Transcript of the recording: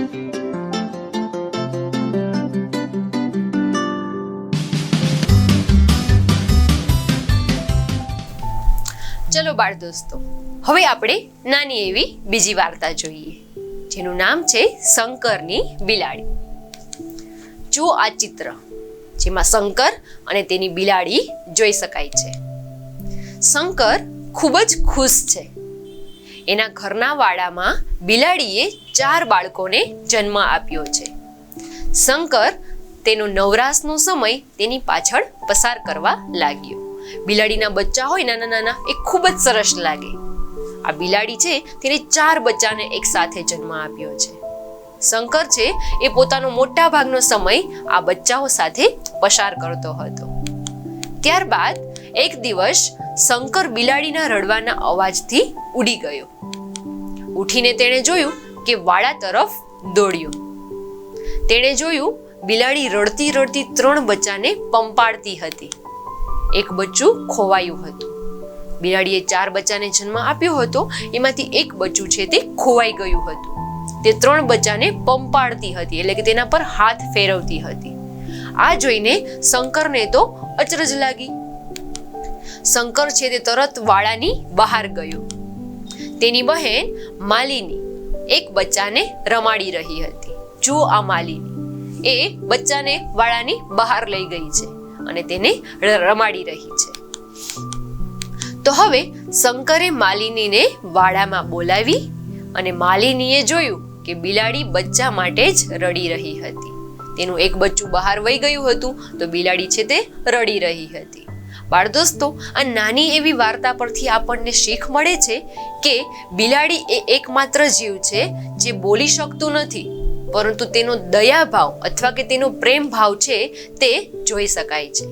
ચલો બાળ દોસ્તો, હવે આપણે નાની એવી બીજી વાર્તા જોઈએ, જેનું નામ છે શંકરની બિલાડી. જો આ ચિત્ર, જેમાં શંકર અને તેની બિલાડી જોઈ શકાય છે. શંકર ખૂબ જ ખુશ છે. એના ઘરના વાડામાં બિલાડીએ 4 બાળકોને જન્મ આપ્યો છે. શંકર તેનો નવરાશનો સમય તેની પાછળ પસાર કરવા લાગ્યો. બિલાડીના બચ્ચા હોય નાના નાના, એ ખૂબ જ સરસ લાગે. આ બિલાડી છે તેને 4 બચ્ચાને એક સાથે જન્મ આપ્યો છે. શંકર છે એ પોતાનો મોટા ભાગનો સમય આ બચ્ચાઓ સાથે પસાર કરતો હતો. ત્યારબાદ એક દિવસ શંકર બિલાડીના રડવાના અવાજથી ઉડી ગયો. ઉઠીને તેણે જોયું કે વાડા તરફ દોડ્યો. તેણે જોયું બિલાડી રડતી રડતી 3 બચ્ચાને પંપાળતી હતી. એક બચ્ચું ખોવાયું હતું. બિલાડીએ 4 બચ્ચાને જન્મ આપ્યો હતો, એમાંથી એક બચ્ચું છે તે ખોવાઈ ગયું હતું. તે 3 બચ્ચાને પંપાળતી હતી, એટલે કે તેના પર હાથ ફેરવતી હતી. આ જોઈને શંકરને તો અચરજ લાગી. શંકર છે તે તરત વાડાની બહાર ગયો. તેની બહેન માલિની એક બચ્ચાને રમાડી રહી હતી. જો આ માલિની એ બચ્ચાને વાડાની બહાર લઈ ગઈ છે અને તેને રમાડી રહી છે. તો હવે શંકરે માલિનીને વાડામાં બોલાવી અને માલિનીએ જોયું કે બિલાડી બચ્ચા માટે જ રડી રહી હતી. તેનું એક બચ્ચું બહાર વહી ગયું હતું, તો બિલાડી છે તે રડી રહી હતી. બાળ દોસ્તો, આ નાની એવી વાર્તા પરથી આપણને શીખ મળે છે કે બિલાડી એ એકમાત્ર જીવ છે જે બોલી શકતું નથી, પરંતુ તેનો દયાભાવ અથવા કે તેનો પ્રેમ ભાવ છે તે જોઈ શકાય છે.